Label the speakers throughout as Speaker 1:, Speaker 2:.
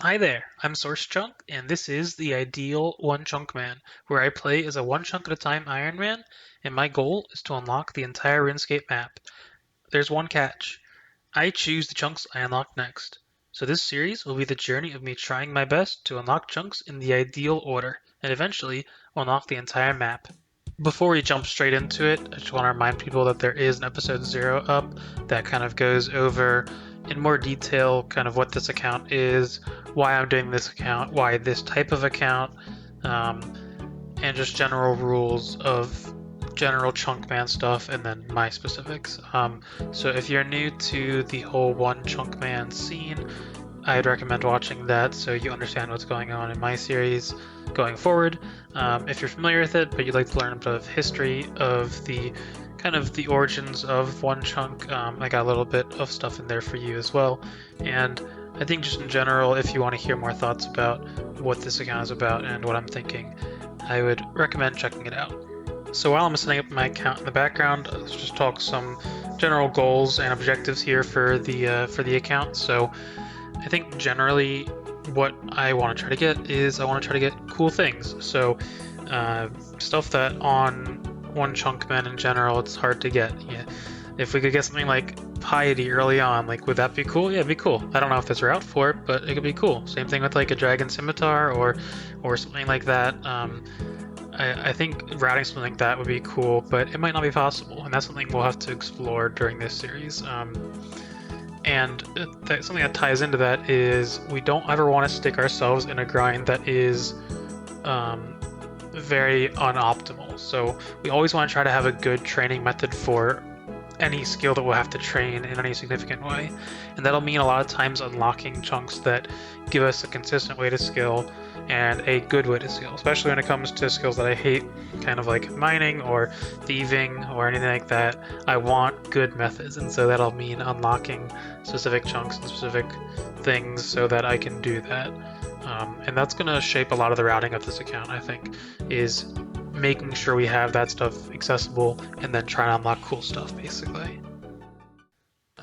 Speaker 1: Hi there, I'm SourceChunk, and this is the ideal OneChunkMan, where I play as a one chunk at a time Iron Man, and my goal is to unlock the entire Runescape map. There's one catch. I choose the chunks I unlock next. So this series will be the journey of me trying my best to unlock chunks in the ideal order, and eventually unlock the entire map. Before we jump straight into it, I just want to remind people that there is an episode 0 up that kind of goes over in more detail kind of what this account is, why I'm doing this account, why this type of account, um, and just general rules of general Chunkman stuff and then my specifics. So if you're new to the whole OneChunkMan scene, I'd recommend watching that so you understand what's going on in my series going forward. If you're familiar with it, but you'd like to learn a bit of history of the kind of the origins of One Chunk, I got a little bit of stuff in there for you as well. And I think just in general, if you want to hear more thoughts about what this account is about and what I'm thinking, I would recommend checking it out. So while I'm setting up my account in the background, let's just talk some general goals and objectives here for the account. So I think generally what I want to try to get is I want to try to get cool things. So stuff that on OneChunkMan in general it's hard to get. Yeah. If we could get something like piety early on, like would that be cool? Yeah, it'd be cool. I don't know if there's a route for it, but it could be cool. Same thing with like a dragon scimitar or something like that. I think routing something like that would be cool, but it might not be possible, and that's something we'll have to explore during this series. And something that ties into that is we don't ever want to stick ourselves in a grind that is very unoptimal. So we always want to try to have a good training method for any skill that we'll have to train in any significant way. And that'll mean a lot of times unlocking chunks that give us a consistent way to skill and a good way to skill, especially when it comes to skills that I hate, kind of like mining or thieving or anything like that. I want good methods, and so that'll mean unlocking specific chunks and specific things so that I can do that. And that's going to shape a lot of the routing of this account, I think, is making sure we have that stuff accessible and then trying to unlock cool stuff, basically.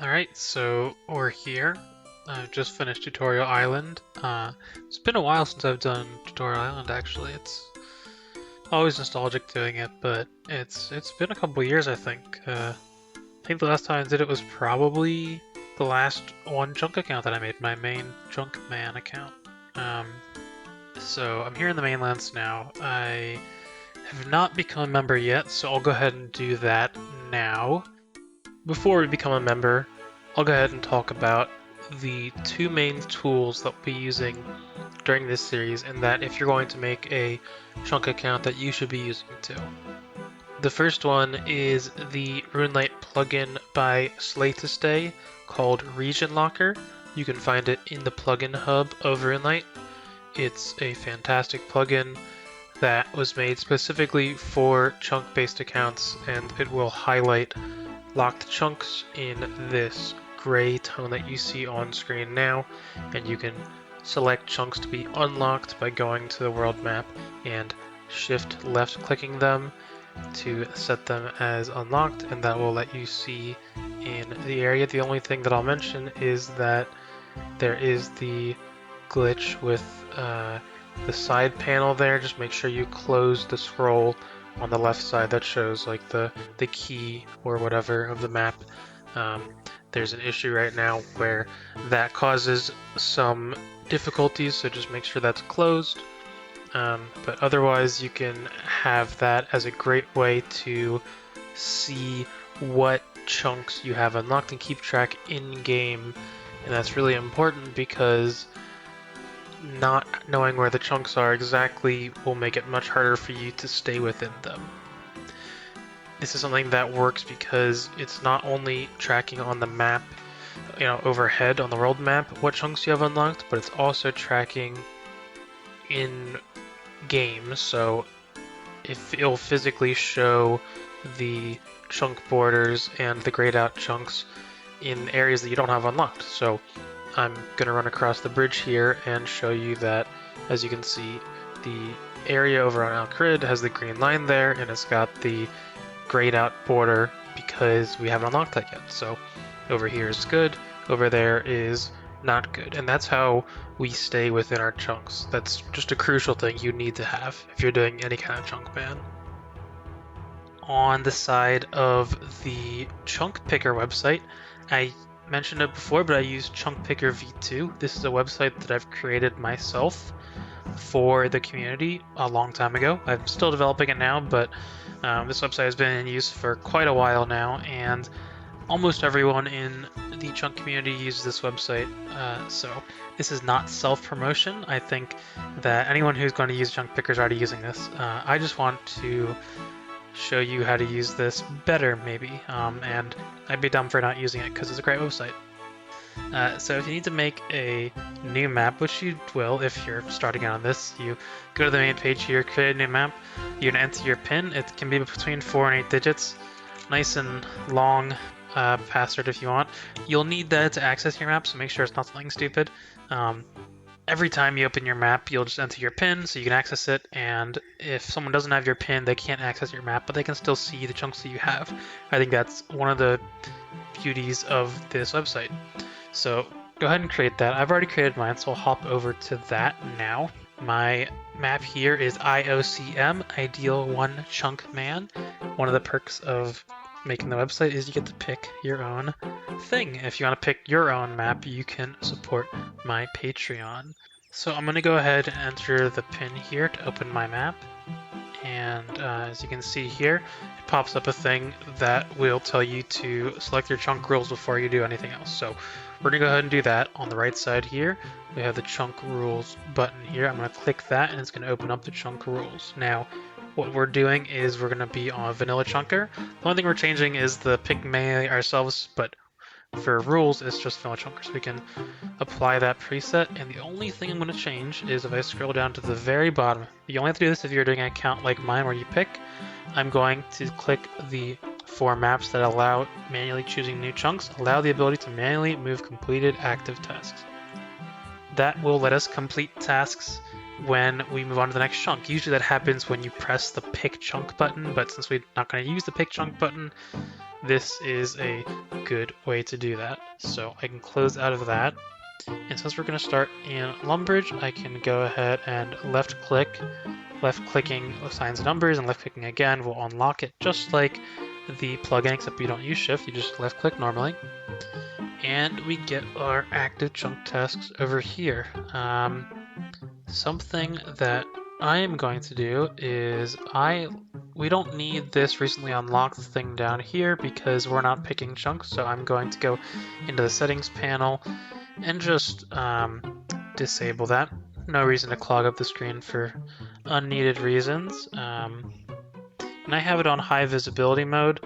Speaker 1: Alright, so we're here. I've just finished Tutorial Island. It's been a while since I've done Tutorial Island, actually. It's always nostalgic doing it, but it's been a couple years, I think. I think the last time I did it was probably the last one chunk account that I made, my main ChunkMan account. So I'm here in the mainlands now. I have not become a member yet, so I'll go ahead and do that now. Before we become a member, I'll go ahead and talk about the two main tools that we'll be using during this series, and that if you're going to make a chunk account that you should be using too. The first one is the RuneLite plugin by Slay to Stay called Region Locker. You can find it in the plugin hub of RuneLite. It's a fantastic plugin that was made specifically for chunk-based accounts, and it will highlight locked chunks in this gray tone that you see on screen now, and you can select chunks to be unlocked by going to the world map and shift left clicking them to set them as unlocked, and that will let you see in the area. The only thing that I'll mention is that there is the glitch with the side panel there. Just make sure you close the scroll on the left side that shows like the key or whatever of the map. There's an issue right now where that causes some difficulties, so just make sure that's closed. But otherwise you can have that as a great way to see what chunks you have unlocked and keep track in-game, and that's really important because not knowing where the chunks are exactly will make it much harder for you to stay within them. This is something that works because it's not only tracking on the map, overhead on the world map what chunks you have unlocked, but it's also tracking in game, so if it'll physically show the chunk borders and the grayed out chunks in areas that you don't have unlocked. So I'm gonna run across the bridge here and show you that, as you can see, the area over on Al-Krid has the green line there, and it's got the grayed out border because we haven't unlocked that yet. So over here is good, over there is not good. And that's how we stay within our chunks. That's just a crucial thing you need to have if you're doing any kind of chunk ban. On the side of the chunk picker website, I mentioned it before, but I use Chunk Picker V2. This is a website that I've created myself for the community a long time ago. I'm still developing it now, but this website has been in use for quite a while now, and almost everyone in the chunk community uses this website. So this is not self-promotion. I think that anyone who's going to use chunk picker is already using this. I just want to show you how to use this better, maybe, and I'd be dumb for not using it because it's a great website. So if you need to make a new map, which you will if you're starting out on this, you go to the main page here, create a new map, you can enter your PIN. It can be between 4 and 8 digits, nice and long password if you want. You'll need that to access your map, so make sure it's not something stupid. Every time you open your map, you'll just enter your PIN so you can access it, and if someone doesn't have your PIN, they can't access your map, but they can still see the chunks that you have. I think that's one of the beauties of this website. So go ahead and create that. I've already created mine, so I'll hop over to that now. My map here is IOCM, Ideal OneChunkMan. One of the perks of making the website is you get to pick your own thing. If you want to pick your own map, you can support my Patreon. So I'm going to go ahead and enter the PIN here to open my map. And as you can see here, it pops up a thing that will tell you to select your chunk rules before you do anything else. So we're going to go ahead and do that. On the right side here, we have the chunk rules button here. I'm going to click that and it's going to open up the chunk rules. Now, what we're doing is we're going to be on vanilla chunker. The only thing we're changing is the pick manually ourselves, but for rules, it's just vanilla chunker, so we can apply that preset. And the only thing I'm going to change is if I scroll down to the very bottom. You only have to do this if you're doing an account like mine where you pick. I'm going to click the 4 maps that allow manually choosing new chunks, allow the ability to manually move completed active tasks. That will let us complete tasks when we move on to the next chunk. Usually that happens when you press the pick chunk button, but since we're not going to use the pick chunk button, this is a good way to do that. So I can close out of that. And since we're going to start in Lumbridge, I can go ahead and left click. Left clicking assigns numbers and left clicking again will unlock it, just like the plugin, except you don't use shift, you just left click normally. And we get our active chunk tasks over here. Something that I am going to do is we don't need this recently unlocked thing down here because we're not picking chunks, so I'm going to go into the settings panel and just disable that. No reason to clog up the screen for unneeded reasons. And I have it on high visibility mode.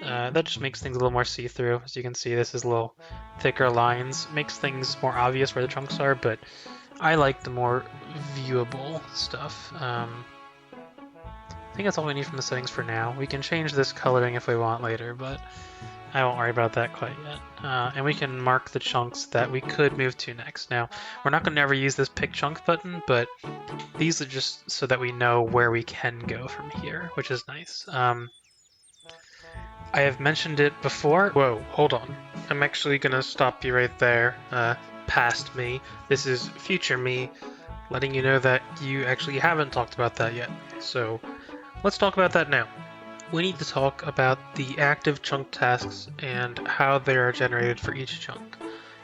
Speaker 1: That just makes things a little more see-through. As you can see, this is a little thicker lines. Makes things more obvious where the chunks are, but I like the more viewable stuff. I think that's all we need from the settings for now. We can change this coloring if we want later, but I won't worry about that quite yet. And we can mark the chunks that we could move to next. Now, we're not going to ever use this pick chunk button, but these are just so that we know where we can go from here, which is nice. I have mentioned it before. Whoa, hold on. I'm actually going to stop you right there. Past me. This is future me, letting you know that you actually haven't talked about that yet. So let's talk about that now. We need to talk about the active chunk tasks and how they are generated for each chunk.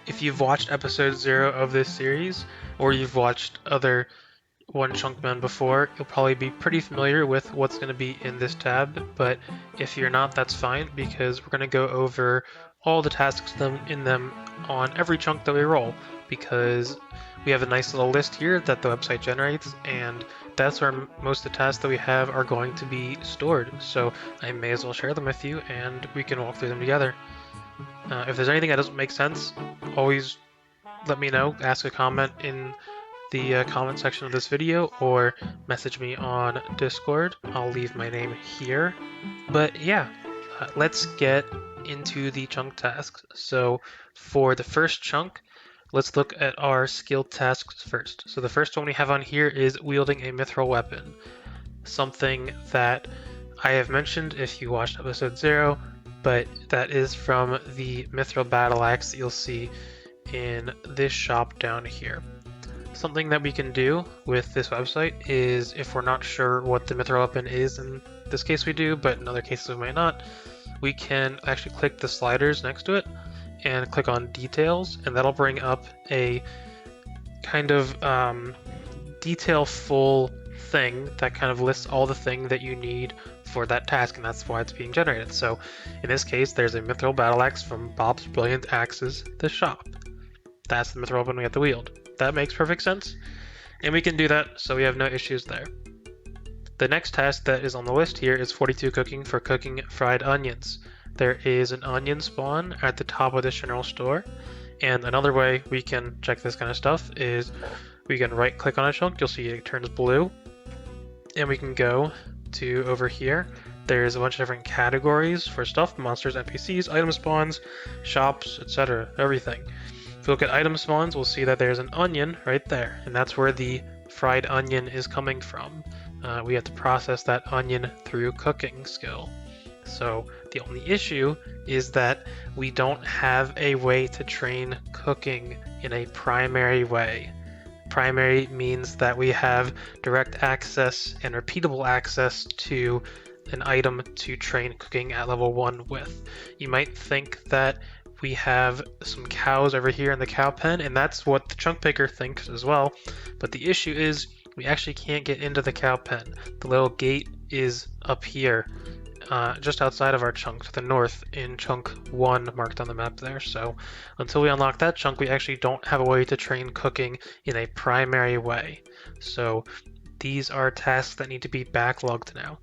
Speaker 1: If you've watched episode 0 of this series, or you've watched other OneChunkMan before, you'll probably be pretty familiar with what's going to be in this tab, but if you're not, that's fine, because we're going to go over all the tasks in them on every chunk that we roll, because we have a nice little list here that the website generates, and that's where most of the tasks that we have are going to be stored. So I may as well share them with you, and we can walk through them together. If there's anything that doesn't make sense, always let me know. Ask a comment in the comment section of this video, or message me on Discord. I'll leave my name here. But yeah, let's get into the chunk tasks. So for the first chunk, let's look at our skill tasks first. So the first one we have on here is wielding a Mithral weapon. Something that I have mentioned if you watched episode 0, but that is from the Mithral battle axe that you'll see in this shop down here. Something that we can do with this website is, if we're not sure what the Mithral weapon is, in this case we do, but in other cases we might not, we can actually click the sliders next to it and click on details, and that'll bring up a kind of detail full thing that kind of lists all the thing that you need for that task, and that's why it's being generated. So in this case, there's a Mithral battle axe from Bob's Brilliant Axes, the shop. That's the Mithral weapon we have to wield. That makes perfect sense, and we can do that, so we have no issues there. The next task that is on the list here is 42 cooking for cooking fried onions. There is an onion spawn at the top of this general store, and another way we can check this kind of stuff is we can right click on a chunk, you'll see it turns blue, and we can go to over here. There's a bunch of different categories for stuff: monsters, NPCs, item spawns, shops, etc., everything. If we look at item spawns, we'll see that there's an onion right there, and that's where the fried onion is coming from. We have to process that onion through cooking skill. So the only issue is that we don't have a way to train cooking in a primary way. Primary means that we have direct access and repeatable access to an item to train cooking at level 1 with. You might think that we have some cows over here in the cow pen, and that's what the chunk picker thinks as well, but the issue is we actually can't get into the cow pen. The little gate is up here, just outside of our chunk to the north in chunk 1 marked on the map there. So until we unlock that chunk, we actually don't have a way to train cooking in a primary way. So these are tasks that need to be backlogged now.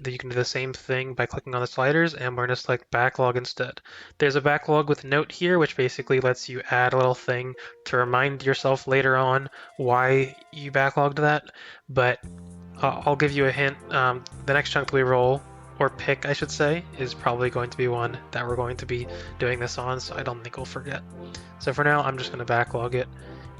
Speaker 1: You can do the same thing by clicking on the sliders, and we're going to select backlog instead. There's a backlog with note here, which basically lets you add a little thing to remind yourself later on why you backlogged that, but I'll give you a hint. The next chunk that we roll, or pick I should say, is probably going to be one that we're going to be doing this on, so I don't think we'll forget. So for now, I'm just going to backlog it,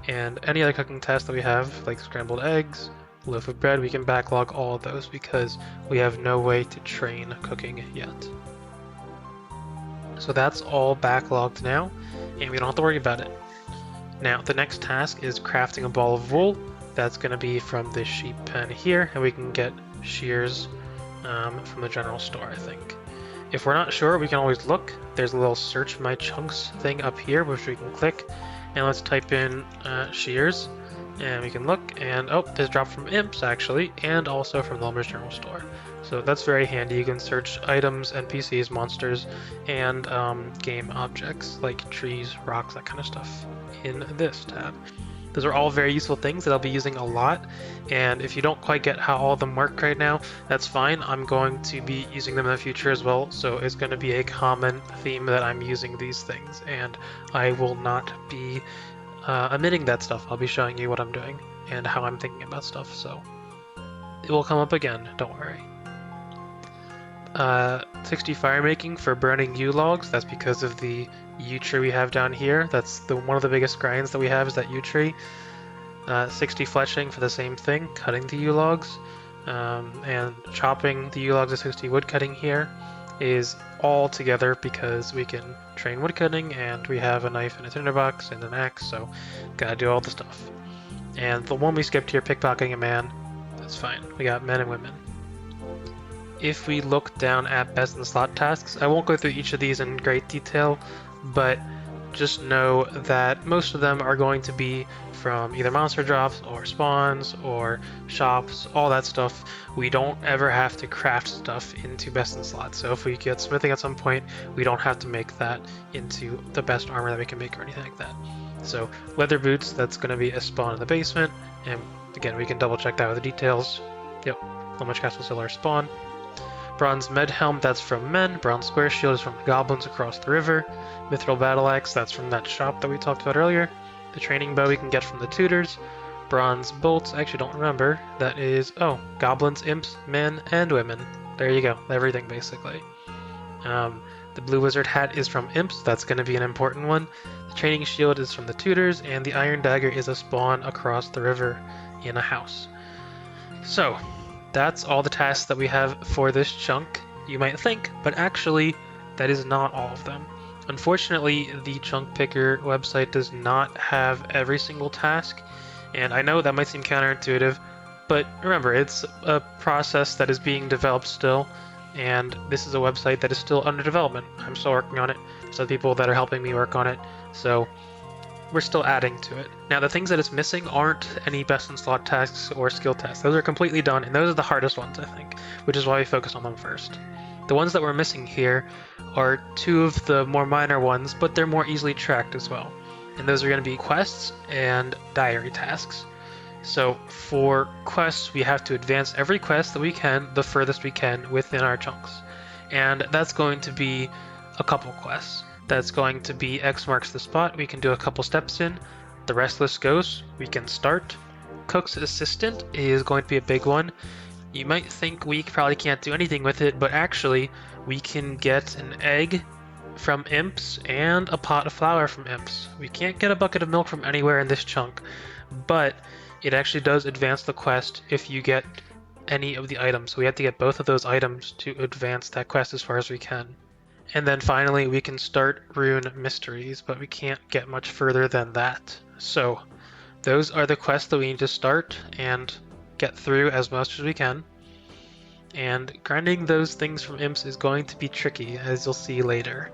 Speaker 1: and any other cooking tasks that we have, like scrambled eggs, loaf of bread, we can backlog all of those because we have no way to train cooking yet. So that's all backlogged now, and we don't have to worry about it. Now, the next task is crafting a ball of wool. That's going to be from this sheep pen here, and we can get shears from the general store, I think. If we're not sure, we can always look. There's a little search my chunks thing up here, which we can click, and let's type in shears. And we can look, and oh, this dropped from Imps actually, and also from the Lumber's General Store. So that's very handy. You can search items, NPCs, monsters, and game objects like trees, rocks, that kind of stuff in this tab. Those are all very useful things that I'll be using a lot, and if you don't quite get how all of them work right now, that's fine. I'm going to be using them in the future as well, so it's going to be a common theme that I'm using these things, and I will not be omitting that stuff. I'll be showing you what I'm doing and how I'm thinking about stuff, so it will come up again, don't worry. 60 fire making for burning yew logs. That's because of the yew tree we have down here. That's one of the biggest grinds that we have is that yew tree. 60 fletching for the same thing, cutting the yew logs, and chopping the yew logs to 60 wood cutting here is all together because we can train woodcutting, and we have a knife and a tinderbox and an axe, so gotta do all the stuff. And the one we skipped here, pickpocketing a man, that's fine. We got men and women. If we look down at best in slot tasks, I won't go through each of these in great detail, but just know that most of them are going to be from either monster drops or spawns or shops, all that stuff. We don't ever have to craft stuff into best in slot. So if we get smithing at some point, we don't have to make that into the best armor that we can make or anything like that. So leather boots, that's going to be a spawn in the basement, and again, we can double check that with the details. Yep, Lumber's Castle still our spawn. Bronze med helm, that's from men. Bronze square shield is from the goblins across the river. Mithral battle axe, that's from that shop that we talked about earlier. The training bow we can get from the tutors. Bronze bolts, I actually don't remember. That is, oh, goblins, imps, men, and women. There you go, everything basically. The blue wizard hat is from imps, that's going to be an important one. The training shield is from the tutors, and the iron dagger is a spawn across the river in a house. So, that's all the tasks that we have for this chunk, you might think, but actually, that is not all of them. Unfortunately, the Chunk Picker website does not have every single task, and I know that might seem counterintuitive, but remember, it's a process that is being developed still, and this is a website that is still under development. I'm still working on it. There's other people that are helping me work on it, so we're still adding to it. Now, the things that it's missing aren't any best in slot tasks or skill tests. Those are completely done, and those are the hardest ones, I think, which is why we focus on them first. The ones that we're missing here are two of the more minor ones, but they're more easily tracked as well. And those are going to be quests and diary tasks. So for quests, we have to advance every quest that we can, the furthest we can, within our chunks. And that's going to be a couple quests. That's going to be X marks the spot, we can do a couple steps in. The Restless Ghost, we can start. Cook's Assistant is going to be a big one. You might think we probably can't do anything with it, but actually we can get an egg from imps and a pot of flour from imps. We can't get a bucket of milk from anywhere in this chunk, but it actually does advance the quest if you get any of the items. So we have to get both of those items to advance that quest as far as we can. And then finally we can start Rune Mysteries, but we can't get much further than that. So those are the quests that we need to start and get through as much as we can. And grinding those things from imps is going to be tricky, as you'll see later.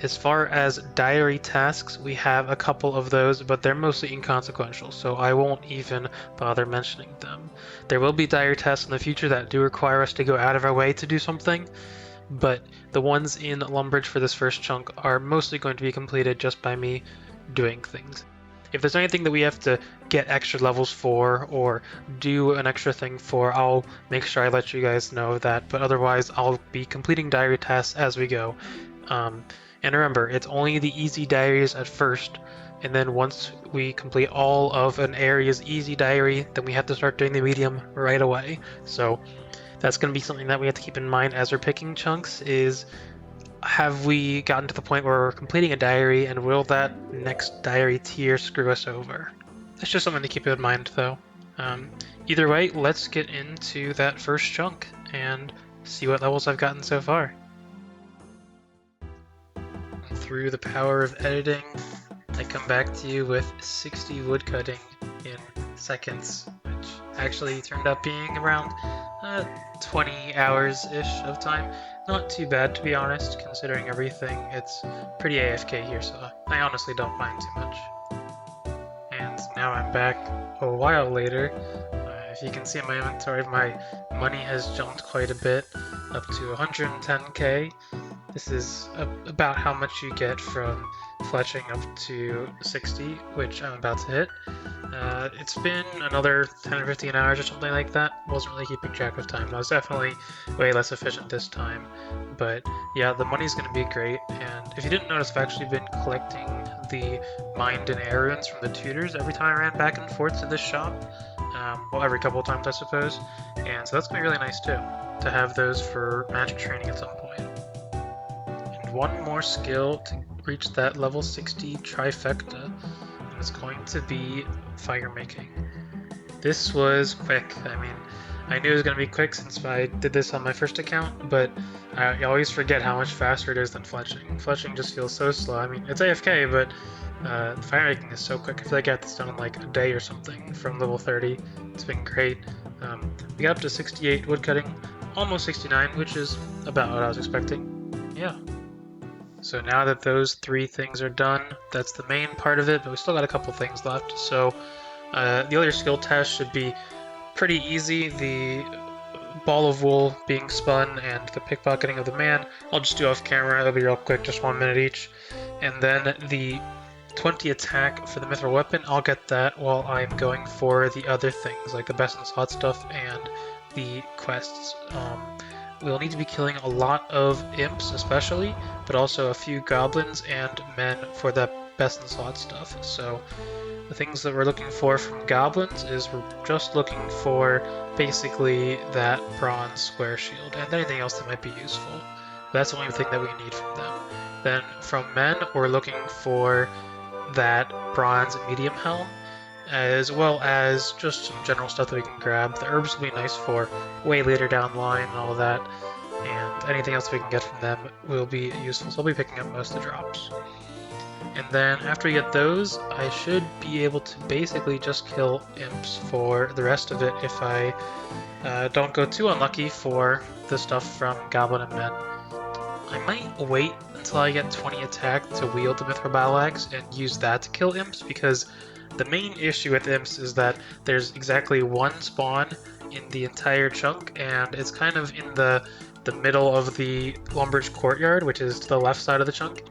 Speaker 1: As far as diary tasks, we have a couple of those, but they're mostly inconsequential, so I won't even bother mentioning them. There will be diary tasks in the future that do require us to go out of our way to do something, but the ones in Lumbridge for this first chunk are mostly going to be completed just by me doing things. If there's anything that we have to get extra levels for or do an extra thing for, I'll make sure I let you guys know that, but otherwise I'll be completing diary tasks as we go. And remember, it's only the easy diaries at first, and then once we complete all of an area's easy diary, then we have to start doing the medium right away. So that's going to be something that we have to keep in mind as we're picking chunks is, have we gotten to the point where we're completing a diary, and will that next diary tier screw us over? That's just something to keep in mind, though. Either way, let's get into that first chunk and see what levels I've gotten so far. Through the power of editing, I come back to you with 60 woodcutting in seconds, which actually turned out being around 20 hours-ish of time. Not too bad, to be honest, considering everything. It's pretty AFK here, so I honestly don't mind too much. And now I'm back a while later. If you can see in my inventory, my money has jumped quite a bit, up to 110k. This is about how much you get from fletching up to 60, which I'm about to hit. It's been another 10 or 15 hours or something like that. Wasn't really keeping track of time. I was definitely way less efficient this time. But yeah, the money's going to be great. And if you didn't notice, I've actually been collecting the mined and air runes from the tutors every time I ran back and forth to this shop. Well, every couple of times, I suppose. And so that's going to be really nice too, to have those for magic training at some point. And one more skill to reach that level 60 trifecta, and it's going to be fire making. This was quick. I mean, I knew it was going to be quick since I did this on my first account, but I always forget how much faster it is than fletching. Fletching just feels so slow. I mean, it's AFK, but fire making is so quick. I feel like I got this done in like a day or something from level 30. It's been great. We got up to 68 woodcutting, almost 69, which is about what I was expecting. Yeah. So now that those three things are done, that's the main part of it, but we still got a couple things left. So the other skill test should be pretty easy. The ball of wool being spun and the pickpocketing of the man, I'll just do off camera. It'll be real quick, just 1 minute each. And then the 20 attack for the Mithral weapon, I'll get that while I'm going for the other things, like the best in slot stuff and the quests. We'll need to be killing a lot of imps especially, but also a few goblins and men for the best in slot stuff. So the things that we're looking for from goblins is we're just looking for basically that bronze square shield and anything else that might be useful. That's the only thing that we need from them. Then from men, we're looking for that bronze medium helm, as well as just some general stuff that we can grab. The herbs will be nice for way later down the line and all that. and anything else we can get from them will be useful, so I'll be picking up most of the drops. And then after we get those, I should be able to basically just kill imps for the rest of it if I don't go too unlucky for the stuff from Goblin and Men. I might wait until I get 20 attack to wield the Mithral Battle Axe and use that to kill imps, because the main issue with imps is that there's exactly one spawn in the entire chunk, and it's kind of in the middle of the Lumbridge Courtyard, which is to the left side of the chunk,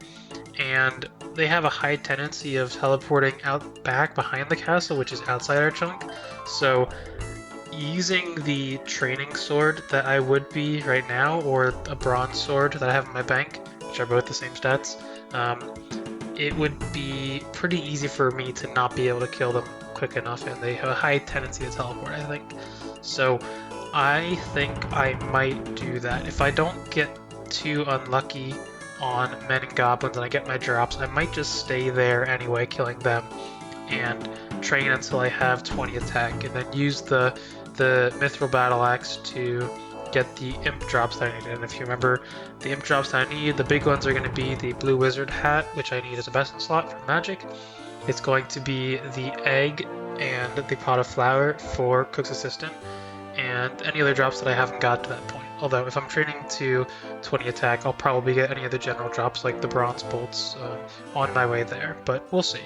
Speaker 1: and they have a high tendency of teleporting out back behind the castle, which is outside our chunk. So using the training sword that I would be right now, or a bronze sword that I have in my bank, which are both the same stats, it would be pretty easy for me to not be able to kill them quick enough, and they have a high tendency to teleport, I think. So I think I might do that. If I don't get too unlucky on men and goblins and I get my drops, I might just stay there anyway, killing them, and train until I have 20 attack, and then use the Mithral Battle Axe to get the imp drops that I need. And if you remember, the imp drops that I need, the big ones are going to be the blue wizard hat, which I need as a best slot for magic. It's going to be the egg and the pot of flour for Cook's Assistant, and any other drops that I haven't got to that point. Although if I'm training to 20 attack, I'll probably get any of the general drops like the bronze bolts on my way there, but we'll see.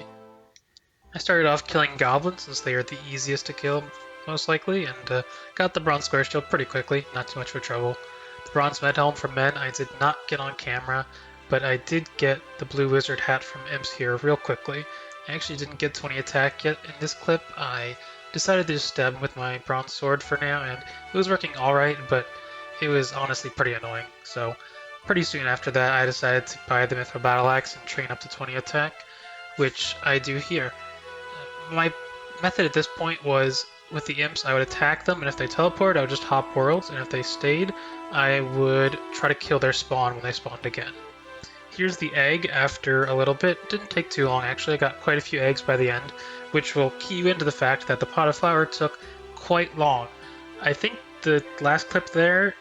Speaker 1: I started off killing goblins since they are the easiest to kill, most likely, and got the bronze square shield pretty quickly, not too much for trouble. The bronze med helm from men I did not get on camera, but I did get the blue wizard hat from imps here real quickly. I actually didn't get 20 attack yet in this clip. I decided to just stab him with my bronze sword for now, and it was working alright, but it was honestly pretty annoying. So pretty soon after that, I decided to buy the Mithral Battle Axe and train up to 20 attack, which I do here. My method at this point was, with the imps, I would attack them, and if they teleport, I would just hop worlds, and if they stayed, I would try to kill their spawn when they spawned again. Here's the egg after a little bit. Didn't take too long, actually. I got quite a few eggs by the end, which will key you into the fact that the pot of flour took quite long. I think the last clip there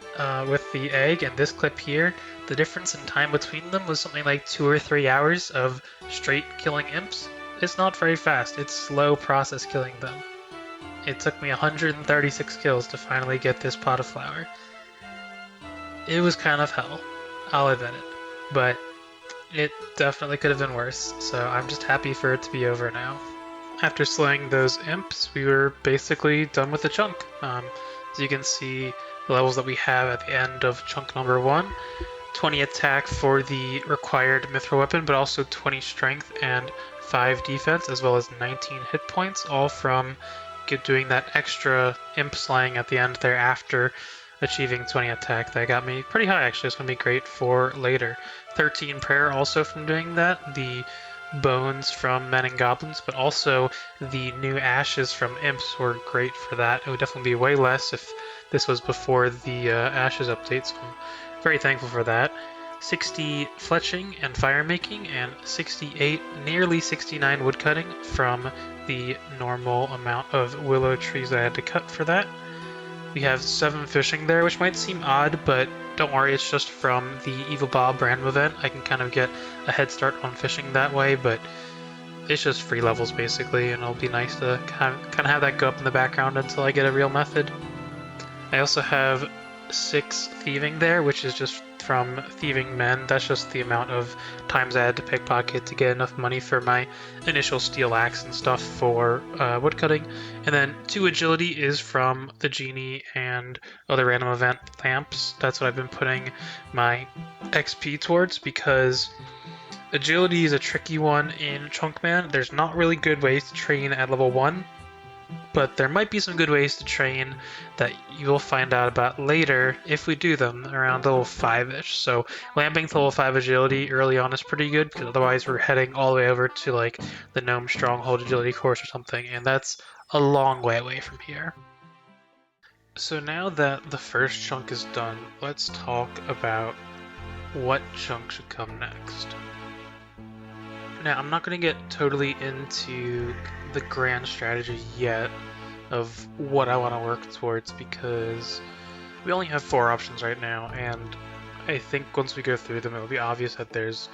Speaker 1: with the egg and this clip here, the difference in time between them was something like 2 or 3 hours of straight killing imps. It's not very fast. It's slow process killing them. It took me 136 kills to finally get this pot of flour. It was kind of hell, I'll admit it, but it definitely could have been worse, so I'm just happy for it to be over now. After slaying those imps, we were basically done with the chunk. As you can see, the levels that we have at the end of chunk number 1. 20 attack for the required mithril weapon, but also 20 strength and 5 defense, as well as 19 hit points, all from doing that extra imp slaying at the end there after achieving 20 attack. That got me pretty high, actually. It's going to be great for later. 13 prayer also from doing that. The bones from men and goblins, but also the new ashes from imps were great for that. It would definitely be way less if this was before the ashes update, so I'm very thankful for that. 60 fletching and fire making, and 68, nearly 69 woodcutting from the normal amount of willow trees that I had to cut for that. We have 7 fishing there, which might seem odd, but don't worry, it's just from the Evil Bob random event. I can kind of get a head start on fishing that way, but it's just free levels basically, and it'll be nice to kind of have that go up in the background until I get a real method. I also have 6 thieving there, which is just from thieving men. That's just the amount of times I had to pickpocket to get enough money for my initial steel axe and stuff for woodcutting. And then 2 agility is from the genie and other random event lamps. That's what I've been putting my XP towards, because agility is a tricky one in ChunkMan. There's not really good ways to train at level 1, but there might be some good ways to train that you'll find out about later if we do them around level 5-ish. So lamping to level 5 agility early on is pretty good, because otherwise we're heading all the way over to like the Gnome Stronghold agility course or something, and that's a long way away from here. So now that the first chunk is done, let's talk about what chunk should come next. Now, I'm not going to get totally into the grand strategy yet of what I want to work towards, because we only have 4 options right now, and I think once we go through them, it'll be obvious that there's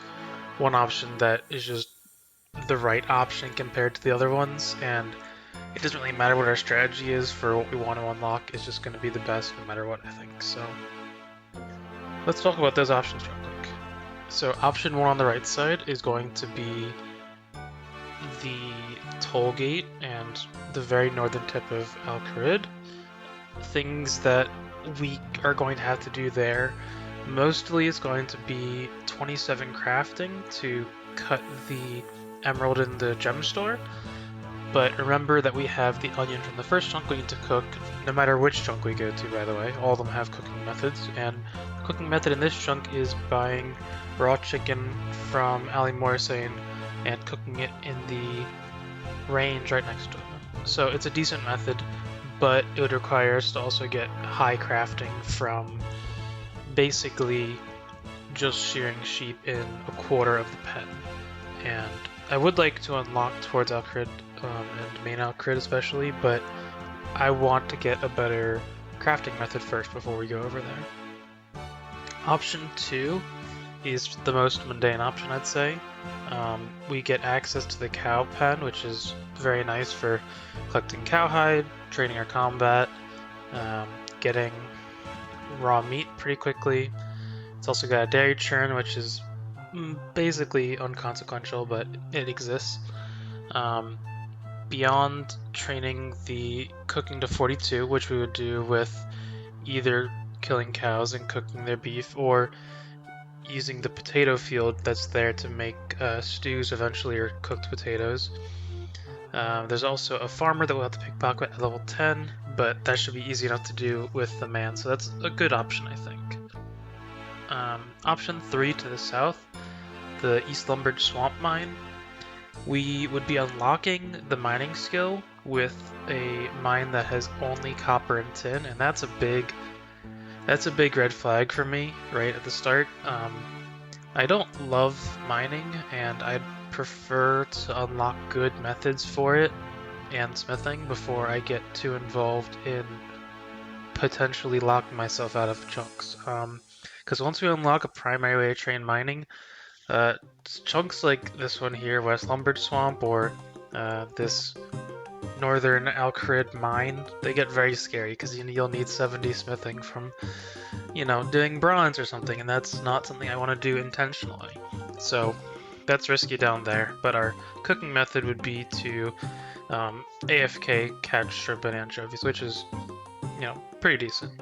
Speaker 1: one option that is just the right option compared to the other ones, and it doesn't really matter what our strategy is for what we want to unlock. It's just going to be the best no matter what, I think. So let's talk about those options real quick. So option 1 on the right side is going to be the toll gate and the very northern tip of Al Kharid. Things that we are going to have to do there mostly is going to be 27 crafting to cut the emerald in the gem store. But remember that we have the onion from the first chunk we need to cook, no matter which chunk we go to, by the way. All of them have cooking methods, and the cooking method in this chunk is buying raw chicken from Ali Morrisane and cooking it in the range right next to it. So it's a decent method, but it would require us to also get high crafting from basically just shearing sheep in a quarter of the pen. And I would like to unlock towards Al Kharid, and main Al Kharid especially, but I want to get a better crafting method first before we go over there. Option 2 is the most mundane option, I'd say. We get access to the cow pen, which is very nice for collecting cowhide, training our combat, getting raw meat pretty quickly. It's also got a dairy churn, which is basically unconsequential, but it exists. Beyond training the cooking to 42, which we would do with either killing cows and cooking their beef, or using the potato field that's there to make stews eventually, or cooked potatoes. There's also a farmer that we'll have to pickpocket at level 10, but that should be easy enough to do with the man, so that's a good option, I think. Option 3 to the south, the East Lumbridge Swamp Mine. We would be unlocking the mining skill with a mine that has only copper and tin, and that's a big red flag for me right at the start. I don't love mining, and I'd prefer to unlock good methods for it and smithing before I get too involved in potentially locking myself out of chunks. Because once we unlock a primary way to train mining, chunks like this one here, West Lumbridge Swamp, or this northern Al Kharid mine, they get very scary because you'll need 70 smithing from, doing bronze or something, and that's not something I want to do intentionally. So that's risky down there, but our cooking method would be to AFK catch shrimp and anchovies, which is, pretty decent.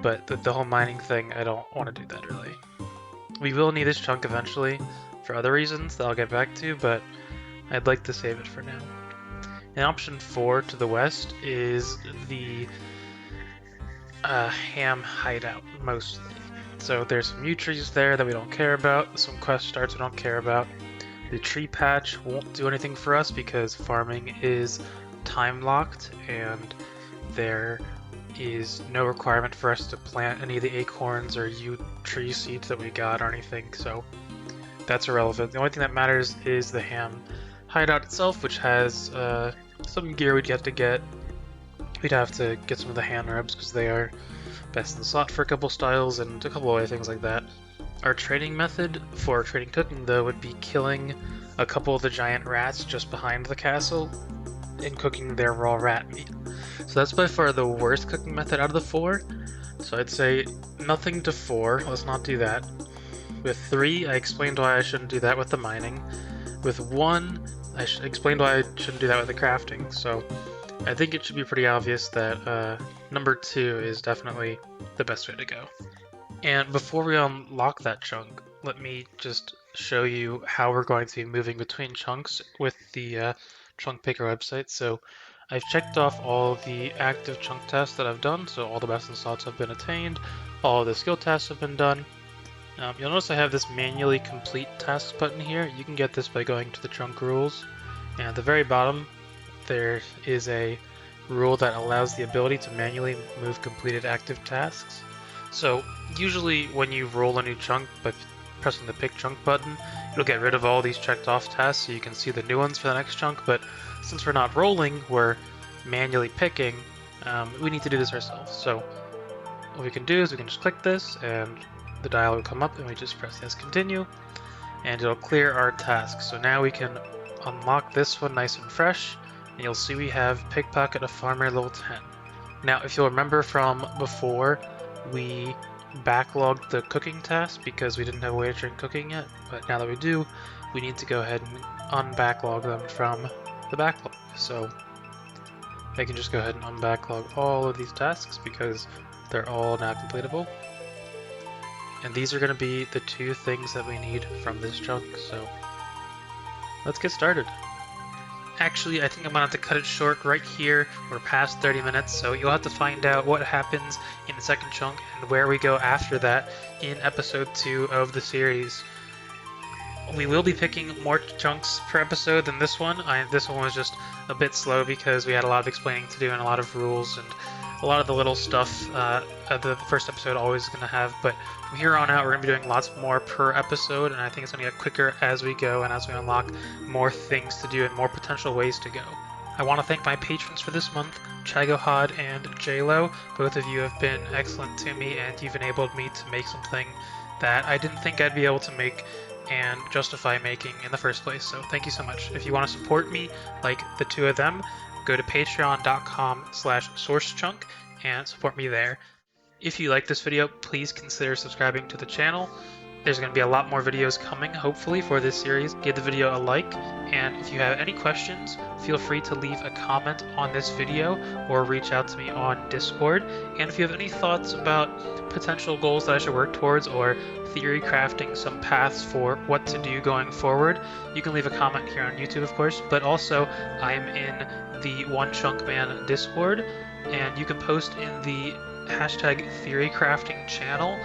Speaker 1: But the whole mining thing, I don't want to do that really. We will need this chunk eventually for other reasons that I'll get back to, but I'd like to save it for now. And option 4 to the west is the ham hideout, mostly. So there's some yew trees there that we don't care about, some quest starts we don't care about. The tree patch won't do anything for us because farming is time locked, and there is no requirement for us to plant any of the acorns or yew tree seeds that we got or anything, so that's irrelevant. The only thing that matters is the ham hideout itself, which has some gear we'd have to get. We'd have to get some of the hand rubs because they are best in the slot for a couple styles and a couple other things like that. Our trading method for trading cooking, though, would be killing a couple of the giant rats just behind the castle and cooking their raw rat meat. So that's by far the worst cooking method out of the 4. So I'd say nothing to 4, let's not do that. With 3, I explained why I shouldn't do that with the mining. With 1, I explained why I shouldn't do that with the crafting. So I think it should be pretty obvious that number 2 is definitely the best way to go. And before we unlock that chunk, let me just show you how we're going to be moving between chunks with the chunk picker website. So I've checked off all the active chunk tasks that I've done, so all the best in slots have been attained, all of the skill tasks have been done. You'll notice I have this manually complete tasks button here. You can get this by going to the chunk rules, and at the very bottom there is a rule that allows the ability to manually move completed active tasks. So usually when you roll a new chunk by pressing the pick chunk button, it'll get rid of all these checked off tasks so you can see the new ones for the next chunk, but since we're not rolling, we're manually picking, We need to do this ourselves. So what we can do is we can just click this and the dial will come up and we just press yes continue and it'll clear our task. So now we can unlock this one nice and fresh and you'll see we have Pickpocket of Farmer level 10. Now if you'll remember from before, we backlogged the cooking task because we didn't have a way to train cooking yet, but now that we do, we need to go ahead and unbacklog them from the backlog. So I can just go ahead and unbacklog all of these tasks because they're all now completable. And these are going to be the 2 things that we need from this chunk, so let's get started. Actually, I think I'm going to have to cut it short right here. We're past 30 minutes, so you'll have to find out what happens in the second chunk and where we go after that in episode 2 of the series. We will be picking more chunks per episode than this one. This one was just a bit slow because we had a lot of explaining to do and a lot of rules and a lot of the little stuff the first episode always is going to have. But from here on out, we're going to be doing lots more per episode, and I think it's going to get quicker as we go and as we unlock more things to do and more potential ways to go. I want to thank my patrons for this month, Chagohod and JLo. Both of you have been excellent to me, and you've enabled me to make something that I didn't think I'd be able to make and justify making in the first place, so thank you so much. If you want to support me like the 2 of them, go to patreon.com/sourcechunk and support me there. If you like this video, please consider subscribing to the channel. There's going to be a lot more videos coming, hopefully, for this series. Give the video a like, and if you have any questions, feel free to leave a comment on this video or reach out to me on Discord. And if you have any thoughts about potential goals that I should work towards or theory crafting some paths for what to do going forward, you can leave a comment here on YouTube, of course, but also I'm in the OneChunkMan Discord, and you can post in the hashtag theory crafting channel,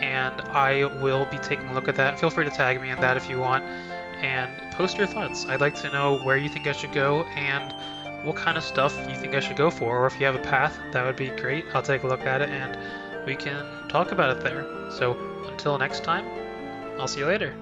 Speaker 1: and I will be taking a look at that. Feel free to tag me in that if you want, and post your thoughts. I'd like to know where you think I should go and what kind of stuff you think I should go for, or if you have a path, that would be great. I'll take a look at it and we can talk about it there. So until next time, I'll see you later.